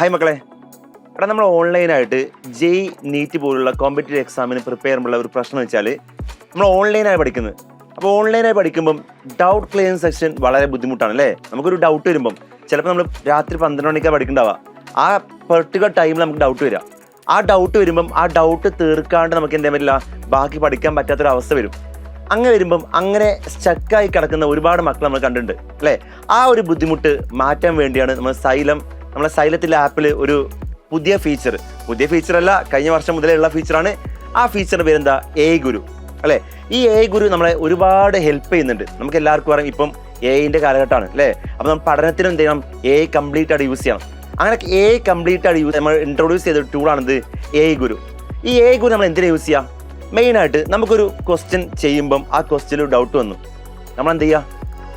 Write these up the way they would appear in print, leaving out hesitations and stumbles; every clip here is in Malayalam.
ഹായ് മക്കളെ, എടാ നമ്മൾ ഓൺലൈനായിട്ട് ജെയ് നീറ്റ് പോലുള്ള കോമ്പറ്റേറ്റീവ് എക്സാമിന് പ്രിപ്പയർ ചെയ്യുമ്പോഴുള്ള ഒരു പ്രശ്നം വെച്ചാൽ നമ്മൾ ഓൺലൈനായി പഠിക്കുന്നത്. അപ്പോൾ ഓൺലൈനായി പഠിക്കുമ്പം ഡൗട്ട് ക്ലിയറിംഗ് സെക്ഷൻ വളരെ ബുദ്ധിമുട്ടാണ് അല്ലേ. നമുക്കൊരു ഡൗട്ട് വരുമ്പം ചിലപ്പോൾ നമ്മൾ രാത്രി 12 മണിക്കാണ് പഠിക്കേണ്ടാവുക. ആ പെർട്ടിക്കുലർ ടൈമിൽ നമുക്ക് ഡൗട്ട് വരിക. ആ ഡൗട്ട് വരുമ്പം ആ ഡൗട്ട് തീർക്കാണ്ട് നമുക്ക് എന്താ പറ്റില്ല, ബാക്കി പഠിക്കാൻ പറ്റാത്തൊരവസ്ഥ വരും. അങ്ങനെ വരുമ്പം അങ്ങനെ സ്റ്റക്കായി കിടക്കുന്ന ഒരുപാട് മക്കൾ നമ്മൾ കണ്ടിട്ടുണ്ട് അല്ലേ. ആ ഒരു ബുദ്ധിമുട്ട് മാറ്റാൻ വേണ്ടിയാണ് നമ്മളെ സൈലത്തിലെ ആപ്പിൽ ഒരു പുതിയ ഫീച്ചറല്ല, കഴിഞ്ഞ വർഷം മുതലേ ഉള്ള ഫീച്ചറാണ്. ആ ഫീച്ചറിൻ്റെ പേരെന്താ, AI ഗുരു അല്ലേ. ഈ AI ഗുരു നമ്മളെ ഒരുപാട് ഹെൽപ്പ് ചെയ്യുന്നുണ്ട്. നമുക്ക് എല്ലാവർക്കും അറിയാം ഇപ്പം AI കാലഘട്ടമാണ് അല്ലേ. അപ്പോൾ നമ്മൾ പഠനത്തിന് എന്ത് ചെയ്യണം, AI കംപ്ലീറ്റ് ആയിട്ട് യൂസ് ചെയ്യണം. അങ്ങനെ AI കംപ്ലീറ്റ് ആയിട്ട് നമ്മൾ ഇൻട്രൊഡ്യൂസ് ചെയ്ത ടൂളാണിത് AI ഗുരു. ഈ AI ഗുരു നമ്മൾ എന്തിനാ യൂസ് ചെയ്യുക? മെയിനായിട്ട് നമുക്കൊരു ക്വസ്റ്റ്യൻ ചെയ്യുമ്പം ആ ക്വസ്റ്റ്യനിൽ ഡൗട്ട് വന്നു, നമ്മൾ എന്ത് ചെയ്യുക,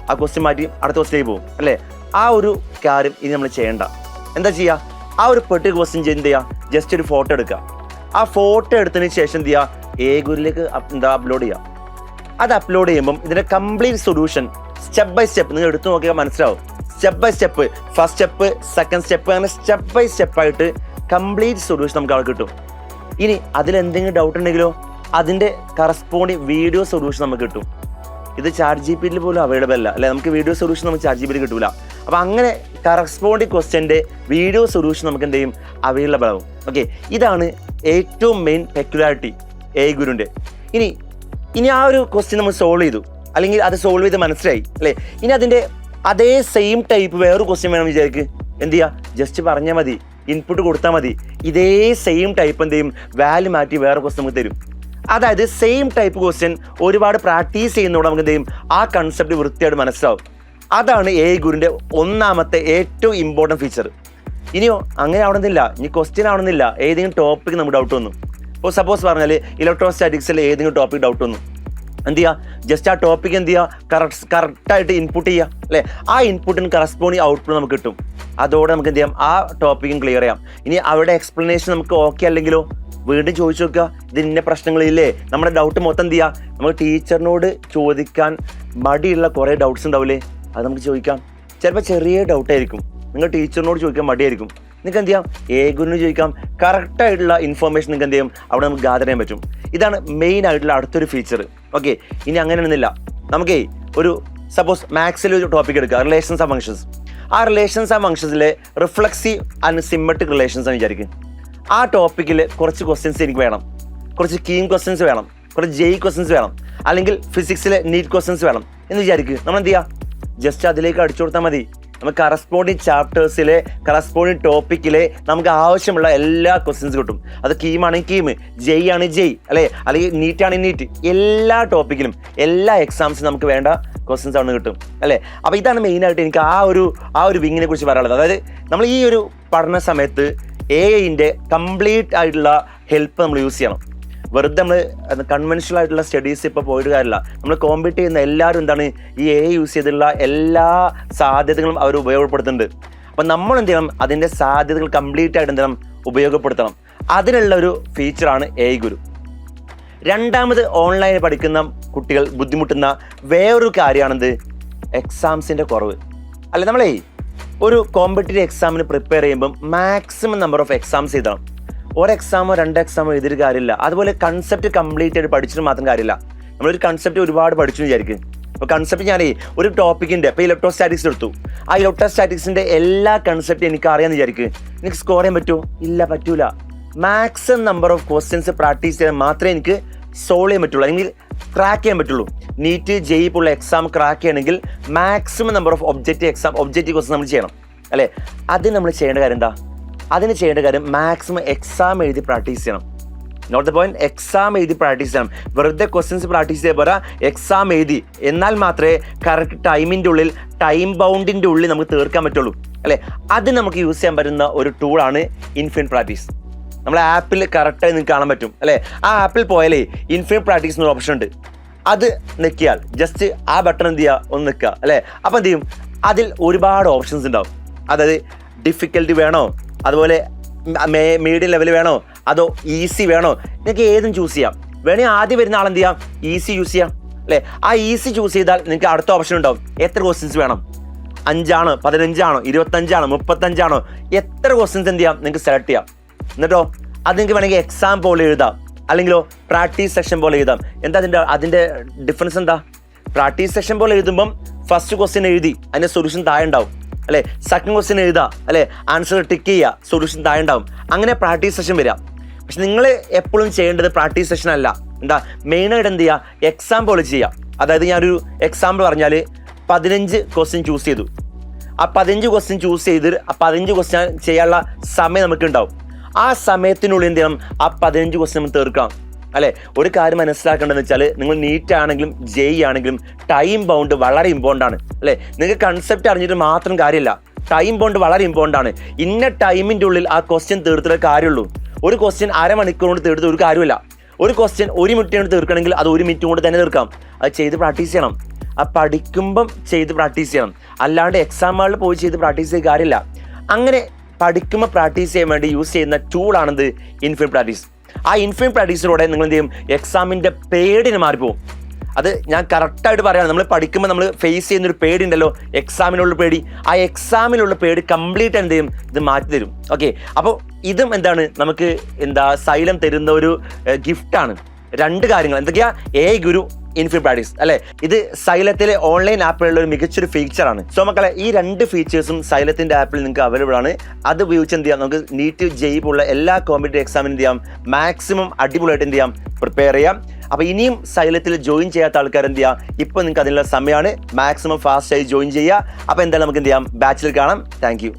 ആ ക്വസ്റ്റ്യൻ മാറ്റി അടുത്ത ക്വസ്റ്റ്യനിലേക്ക് പോകും അല്ലേ. ആ ഒരു കാര്യം ഇനി നമ്മൾ ചെയ്യേണ്ട. എന്താ ചെയ്യുക, ആ ഒരു പെർട്ടിക്കുലർ ക്വസ്റ്റ്യൻ എന്ത് ചെയ്യുക, ജസ്റ്റ് ഒരു ഫോട്ടോ എടുക്കുക. ആ ഫോട്ടോ എടുത്തതിന് ശേഷം എന്ത് ചെയ്യുക, AI ഗുരുവിലേക്ക് അപ്ലോഡ് ചെയ്യുക. അത് അപ്ലോഡ് ചെയ്യുമ്പം ഇതിൻ്റെ complete solution step by step നിങ്ങൾ എടുത്തു നോക്കിയാൽ മനസ്സിലാവും. Step by step, first step, second step, അങ്ങനെ സ്റ്റെപ്പ് ബൈ സ്റ്റെപ്പായിട്ട് കംപ്ലീറ്റ് സൊല്യൂഷൻ നമുക്ക് അവിടെ കിട്ടും. ഇനി അതിലെന്തെങ്കിലും ഡൗട്ട് ഉണ്ടെങ്കിലോ അതിൻ്റെ കറസ്പോണ്ടിങ് വീഡിയോ സൊല്യൂഷൻ നമുക്ക് കിട്ടും. ഇത് ChatGPT പോലും അവൈലബിൾ അല്ല അല്ലെ. നമുക്ക് വീഡിയോ സൊല്യൂഷൻ നമുക്ക് ChatGPT കിട്ടൂല. അപ്പോൾ അങ്ങനെ കറസ്പോണ്ടിങ് ക്വസ്റ്റ്യൻ്റെ വീഡിയോ സൊല്യൂഷൻ നമുക്ക് എന്ത് ചെയ്യും, അവൈലബിൾ ആവും. ഓക്കെ, ഇതാണ് ഏറ്റവും മെയിൻ പെക്യുലാരിറ്റി AI ഗുരുവിൻ്റെ. ഇനി ആ ഒരു ക്വസ്റ്റ്യൻ നമ്മൾ സോൾവ് ചെയ്തു, അല്ലെങ്കിൽ അത് സോൾവ് ചെയ്ത് മനസ്സിലായി അല്ലേ. ഇനി അതിൻ്റെ അതേ സെയിം ടൈപ്പ് വേറൊരു ക്വസ്റ്റ്യൻ വേണം വിചാരിക്ക്. എന്ത് ചെയ്യുക, ജസ്റ്റ് പറഞ്ഞാൽ മതി, ഇൻപുട്ട് കൊടുത്താൽ മതി. ഇതേ സെയിം ടൈപ്പ് എന്ത് ചെയ്യും, വാല്യൂ മാറ്റി വേറെ ക്വസ്റ്റ്യൻ നമുക്ക് തരും. അതായത് സെയിം ടൈപ്പ് ക്വസ്റ്റ്യൻ ഒരുപാട് പ്രാക്ടീസ് ചെയ്യുന്നതോടെ നമുക്ക് എന്ത് ചെയ്യും, ആ കൺസെപ്റ്റ് വൃത്തിയായിട്ട് മനസ്സിലാവും. അതാണ് AI ഗുരുവിൻ്റെ ഒന്നാമത്തെ ഏറ്റവും ഇമ്പോർട്ടൻറ്റ് ഫീച്ചർ. ഇനിയോ അങ്ങനെ ആവണമെന്നില്ല, ഇനി ക്വസ്റ്റ്യൻ ആവണമെന്നില്ല, ഏതെങ്കിലും ടോപ്പിക്ക് നമുക്ക് ഡൗട്ട് വന്നു. ഇപ്പോൾ സപ്പോസ് പറഞ്ഞാൽ ഇലക്ട്രോസ്റ്റാറ്റിക്സിൽ ഏതെങ്കിലും ടോപ്പിക് ഡൗട്ട് വന്നു, എന്ത് ചെയ്യുക, ജസ്റ്റ് ആ ടോപ്പിക്ക് എന്ത് ചെയ്യുക, കറക്റ്റായിട്ട് ഇൻപുട്ട് ചെയ്യുക അല്ലേ. ആ ഇൻപുട്ടിന് കറസ്പോണ്ടിങ് ഔട്ട്പുട്ട് നമുക്ക് കിട്ടും. അതോടെ നമുക്ക് എന്ത് ചെയ്യാം, ആ ടോപ്പിക്കും ക്ലിയർ ചെയ്യാം. ഇനി അവിടെ എക്സ്പ്ലനേഷൻ നമുക്ക് ഓക്കെ അല്ലെങ്കിലോ വീണ്ടും ചോദിച്ചു നോക്കുക, ഇതിൻ്റെ പ്രശ്നങ്ങളില്ലേ. നമ്മുടെ ഡൗട്ട് മൊത്തം എന്ത് ചെയ്യുക, നമുക്ക് ടീച്ചറിനോട് ചോദിക്കാൻ മടിയുള്ള കുറേ ഡൗട്ട്സ് ഉണ്ടാവില്ലേ, അത് നമുക്ക് ചോദിക്കാം. ചിലപ്പോൾ ചെറിയ ഡൗട്ടായിരിക്കും, നിങ്ങൾ ടീച്ചറിനോട് ചോദിക്കാൻ മടിയായിരിക്കും. നിങ്ങൾക്ക് എന്ത് ചെയ്യാം, AI ഗുരുവിന് ചോദിക്കാം. കറക്റ്റായിട്ടുള്ള ഇൻഫർമേഷൻ നിങ്ങൾക്ക് എന്ത് ചെയ്യും, അവിടെ നമുക്ക് ഗ്യാദർ ചെയ്യാൻ പറ്റും. ഇതാണ് മെയിൻ ആയിട്ടുള്ള അടുത്തൊരു ഫീച്ചർ. ഓക്കെ, ഇനി അങ്ങനെയൊന്നുമില്ല, നമുക്കേ ഒരു സപ്പോസ് മാത്സിൽ ഒരു ടോപ്പിക് എടുക്കുക, റിലേഷൻസ് ആൻഡ് ഫങ്ഷൻസ്. ആ റിലേഷൻസ് ആൻഡ് ഫങ്ഷൻസിലെ റിഫ്ലക്സീവ് ആൻഡ് സിമ്മട്രിക് റിലേഷൻസ് എന്ന് വിചാരിക്കും. ആ ടോപ്പിക്കിൽ കുറച്ച് ക്വസ്റ്റ്യൻസ് എനിക്ക് വേണം, കുറച്ച് കീം ക്വസ്റ്റ്യൻസ് വേണം, കുറച്ച് ജെയ് ക്വസ്റ്റ്യൻസ് വേണം, അല്ലെങ്കിൽ ഫിസിക്സിലെ നീറ്റ് ക്വസ്റ്റ്യൻസ് വേണം എന്ന് വിചാരിക്കുക. നമ്മൾ എന്ത് ചെയ്യുക, ജസ്റ്റ് അതിലേക്ക് അടിച്ചു കൊടുത്താൽ മതി. നമുക്ക് കറസ്പോണ്ടിങ് ചാപ്റ്റേഴ്സിലെ കറസ്പോണ്ടിങ് ടോപ്പിക്കിലെ നമുക്ക് ആവശ്യമുള്ള എല്ലാ ക്വസ്റ്റ്യൻസ് കിട്ടും. അത് കീമാണെങ്കിൽ കീം, ജെയ് ആണ് ജെയ് അല്ലേ, അല്ലെങ്കിൽ നീറ്റ് ആണെങ്കിൽ നീറ്റ്, എല്ലാ ടോപ്പിക്കിലും എല്ലാ എക്സാംസിനും നമുക്ക് വേണ്ട ക്വസ്റ്റ്യൻസ് ആണ് കിട്ടും അല്ലേ. അപ്പോൾ ഇതാണ് മെയിനായിട്ട് എനിക്ക് ആ ഒരു വിങ്ങിനെ കുറിച്ച് പറയാനുള്ളത്. അതായത് നമ്മൾ ഈ ഒരു പഠന സമയത്ത് AI കംപ്ലീറ്റ് ആയിട്ടുള്ള ഹെൽപ്പ് നമ്മൾ യൂസ് ചെയ്യണം. വെറുതെ നമ്മൾ കൺവെൻഷണൽ ആയിട്ടുള്ള സ്റ്റഡീസ് ഇപ്പോൾ പോയിട്ട് കാര്യമില്ല. നമ്മൾ കോമ്പീറ്റ് ചെയ്യുന്ന എല്ലാവരും എന്താണ്, ഈ AI യൂസ് ചെയ്തിട്ടുള്ള എല്ലാ സാധ്യതകളും അവർ ഉപയോഗപ്പെടുത്തുന്നുണ്ട്. അപ്പം നമ്മൾ എന്ത് ചെയ്യണം, അതിൻ്റെ സാധ്യതകൾ കംപ്ലീറ്റ് ആയിട്ട് എന്ത് ചെയ്യണം, ഉപയോഗപ്പെടുത്തണം. അതിനുള്ള ഒരു ഫീച്ചറാണ് AI ഗുരു. രണ്ടാമത് ഓൺലൈനിൽ പഠിക്കുന്ന കുട്ടികൾ ബുദ്ധിമുട്ടുന്ന വേറൊരു കാര്യമാണെന്ത്, എക്സാംസിൻ്റെ കുറവ് അല്ല. നമ്മളെ ഒരു കോമ്പറ്റേറ്റീവ് എക്സാമിന് പ്രിപ്പയർ ചെയ്യുമ്പം മാക്സിമം നമ്പർ ഓഫ് എക്സാംസ് എഴുതണം. ഒരു എക്സാമോ 2 എക്സാമോ എഴുതിയിട്ട് കാര്യമില്ല. അതുപോലെ കൺസെപ്റ്റ് കംപ്ലീറ്റ് ആയിട്ട് പഠിച്ചിട്ട് മാത്രം കാര്യമില്ല. നമ്മളൊരു കൺസെപ്റ്റ് ഒരുപാട് പഠിച്ചു വിചാരിക്കും. അപ്പോൾ കൺസെപ്റ്റ് ഞാനേ ഒരു ടോപ്പിക്കിൻ്റെ ഇപ്പോൾ ഇലക്ട്രോസ്റ്റാറ്റിക്സ് എടുത്തു, ആ ഇലക്ട്രോസ്റ്റാറ്റിക്സിൻ്റെ എല്ലാ കൺസെപ്റ്റും എനിക്ക് അറിയാമെന്ന് വിചാരിക്കും. എനിക്ക് സ്കോർ ചെയ്യാൻ പറ്റുമോ? ഇല്ല, പറ്റൂല. Maximum number of questions practice ചെയ്യാൻ മാത്രമേ എനിക്ക് സോൾവ് ചെയ്യാൻ പറ്റുള്ളൂ, അല്ലെങ്കിൽ ക്രാക്ക് ചെയ്യാൻ പറ്റുള്ളൂ. നീറ്റ് ജെയ് പോലുള്ള എക്സാം ക്രാക്ക് ചെയ്യണമെങ്കിൽ maximum number of objective question നമ്മൾ ചെയ്യണം അല്ലേ. അതിന് നമ്മൾ ചെയ്യേണ്ട കാര്യം എന്താ, അതിന് ചെയ്യേണ്ട കാര്യം മാക്സിമം എക്സാം എഴുതി പ്രാക്ടീസ് ചെയ്യണം. നോട്ട് ദ പോയിന്റ്, എക്സാം എഴുതി പ്രാക്ടീസ് ചെയ്യണം. വെറുതെ ക്വസ്റ്റ്യൻസ് പ്രാക്ടീസ് ചെയ്താൽ പോരാ, എക്സാം എഴുതി. എന്നാൽ മാത്രമേ കറക്റ്റ് ടൈമിൻ്റെ ഉള്ളിൽ, ടൈം ബൗണ്ടിൻ്റെ ഉള്ളിൽ നമുക്ക് തീർക്കാൻ പറ്റുള്ളൂ അല്ലേ. അത് നമുക്ക് യൂസ് ചെയ്യാൻ പറ്റുന്ന ഒരു ടൂളാണ് ഇൻഫിനിറ്റ് പ്രാക്ടീസ്. നമ്മളെ ആപ്പിൽ കറക്റ്റായി നിങ്ങൾക്ക് കാണാൻ പറ്റും അല്ലേ. ആ ആപ്പിൽ പോയാലേ ഇൻഫിനിറ്റ് പ്രാക്ടീസ് എന്നൊരു ഓപ്ഷൻ ഉണ്ട്. അത് ഞെക്കിയാൽ ജസ്റ്റ് ആ ബട്ടൺ എന്ത് ചെയ്യുക, ഒന്ന് നിൽക്കുക അല്ലേ. അപ്പോൾ എന്ത് ചെയ്യും, അതിൽ ഒരുപാട് ഓപ്ഷൻസ് ഉണ്ടാവും. അതായത് ഡിഫിക്കൽട്ടി വേണോ, അതുപോലെ മീഡിയം ലെവൽ വേണോ, അതോ ഈസി വേണോ, നിങ്ങൾക്ക് ഏതും ചൂസ് ചെയ്യാം. വേണമെങ്കിൽ ആദ്യം വരുന്ന ആളെന്ത് ചെയ്യാം, ഈസി യൂസ് ചെയ്യാം അല്ലേ. ആ ഈസി ചൂസ് ചെയ്താൽ നിങ്ങൾക്ക് അടുത്ത ഓപ്ഷൻ ഉണ്ടാവും, എത്ര ക്വസ്റ്റ്യൻസ് വേണം. 5 ആണോ 15 ആണോ 25 ആണോ 35 ആണോ എത്ര ക്വസ്റ്റ്യൻസ് എന്ത് ചെയ്യാം നിങ്ങൾക്ക് സെലക്ട് ചെയ്യാം. എന്നിട്ടോ അത് നിങ്ങൾക്ക് വേണമെങ്കിൽ എക്സാം പോലെ എഴുതാം, അല്ലെങ്കിലോ പ്രാക്ടീസ് സെഷൻ പോലെ എഴുതാം. എന്താ അതിൻ്റെ ഡിഫറൻസ് എന്താ? പ്രാക്ടീസ് സെഷൻ പോലെ എഴുതുമ്പം ഫസ്റ്റ് ക്വസ്റ്റ്യൻ എഴുതി അതിൻ്റെ സൊല്യൂഷൻ താഴെ ഉണ്ടാവും അല്ലേ, സെക്കൻഡ് ക്വസ്റ്റ്യൻ എഴുതുക അല്ലേ, ആൻസർ ടിക്ക് ചെയ്യുക, സൊല്യൂഷൻ താഴെ ഉണ്ടാവും. അങ്ങനെ പ്രാക്ടീസ് സെഷൻ വരിക. പക്ഷെ നിങ്ങൾ എപ്പോഴും ചെയ്യേണ്ടത് പ്രാക്ടീസ് സെഷൻ അല്ല. എന്താ മെയിനായിട്ട് എന്ത് ചെയ്യുക, എക്സാം പോലെ ചെയ്യുക. അതായത് ഞാനൊരു എക്സാമ്പിൾ പറഞ്ഞാൽ 15 ക്വസ്റ്റ്യൻ ചൂസ് ചെയ്തു. ആ 15 ക്വസ്റ്റ്യൻ ചൂസ് ചെയ്ത് ആ 15 ക്വസ്റ്റ്യൻ ചെയ്യാനുള്ള സമയം നമുക്ക് ഉണ്ടാവും. ആ സമയത്തിനുള്ളിൽ എന്ത് ചെയ്യണം, ആ 15 ക്വസ്റ്റ്യൻ നമ്മൾ തീർക്കാം അല്ലേ. ഒരു കാര്യം മനസ്സിലാക്കേണ്ടതെന്ന് വെച്ചാൽ നിങ്ങൾ നീറ്റ് ആണെങ്കിലും ജെഇ ആണെങ്കിലും ടൈം ബൗണ്ട് വളരെ ഇമ്പോർട്ടൻ്റ് ആണ് അല്ലേ. നിങ്ങൾക്ക് കൺസെപ്റ്റ് അറിഞ്ഞിട്ട് മാത്രം കാര്യമില്ല, ടൈം ബൗണ്ട് വളരെ ഇമ്പോർട്ടൻ്റ് ആണ്. ഇന്ന ടൈമിൻ്റെ ഉള്ളിൽ ആ ക്വസ്റ്റ്യൻ തീർത്തിട്ടേ കാര്യമുള്ളൂ. ഒരു ക്വസ്റ്റ്യൻ അരമണിക്കൂർ കൊണ്ട് തീർത്ത് ഒരു കാര്യമില്ല. ഒരു ക്വസ്റ്റ്യൻ 1 മിനിറ്റ് കൊണ്ട് തീർക്കണമെങ്കിൽ അത് 1 മിനിറ്റ് കൊണ്ട് തന്നെ തീർക്കാം. അത് ചെയ്ത് പ്രാക്ടീസ് ചെയ്യണം. ആ പഠിക്കുമ്പം ചെയ്ത് പ്രാക്ടീസ് ചെയ്യണം, അല്ലാണ്ട് എക്സാം ഹാളിൽ പോയി ചെയ്ത് പ്രാക്ടീസ് ചെയ്ത് കാര്യമില്ല. അങ്ങനെ പഠിക്കുമ്പോൾ പ്രാക്ടീസ് ചെയ്യാൻ വേണ്ടി യൂസ് ചെയ്യുന്ന ടൂളാണിത് ഇൻഫിനിറ്റ് പ്രാക്ടീസ്. ആ ഇൻഫിനിറ്റ് പ്രാക്ടീസിലൂടെ നിങ്ങൾ എന്ത് ചെയ്യും, എക്സാമിൻ്റെ പേടിന് മാറിപ്പോവും. അത് ഞാൻ കറക്റ്റായിട്ട് പറയുകയാണ്. നമ്മൾ പഠിക്കുമ്പോൾ നമ്മൾ ഫേസ് ചെയ്യുന്നൊരു പേടി ഉണ്ടല്ലോ, എക്സാമിനുള്ള പേടി. ആ എക്സാമിനുള്ള പേടി കംപ്ലീറ്റ് എന്ത് ചെയ്യും, ഇത് മാറ്റി തരും. ഓക്കെ, അപ്പോൾ ഇതും എന്താണ് നമുക്ക് സൈലം തരുന്ന ഒരു ഗിഫ്റ്റാണ്. 2 കാര്യങ്ങൾ എന്തൊക്കെയാ, എ ഗുരു ഇൻഫിനിറ്റ് പ്രാക്ടീസ് അല്ലേ. ഇത് സൈലത്തിലെ ഓൺലൈൻ ആപ്പിലുള്ള ഒരു മികച്ചൊരു ഫീച്ചറാണ്. സോ മക്കളെ, ഈ 2 ഫീച്ചേഴ്സും സൈലത്തിൻ്റെ ആപ്പിൽ നിങ്ങൾക്ക് അവൈലബിൾ ആണ്. അത് ഉപയോഗിച്ച് എന്ത് ചെയ്യാം, നമുക്ക് നീറ്റ് ജെഇ പോലുള്ള എല്ലാ കോമ്പറ്റീവ് എക്സാമിനും എന്ത് ചെയ്യാം, മാക്സിമം അടിപൊളിയായിട്ട് എന്ത് ചെയ്യാം, പ്രിപ്പയർ ചെയ്യാം. അപ്പോൾ ഇനിയും സൈലത്തിൽ ജോയിൻ ചെയ്യാത്ത ആൾക്കാർ എന്ത് ചെയ്യാം, ഇപ്പോൾ നിങ്ങൾക്ക് അതിനുള്ള സമയമാണ്. മാക്സിമം ഫാസ്റ്റായി ജോയിൻ ചെയ്യുക. അപ്പോൾ എന്തായാലും നമുക്ക് എന്ത് ചെയ്യാം, ബാച്ചിൽ കാണാം. Thank you.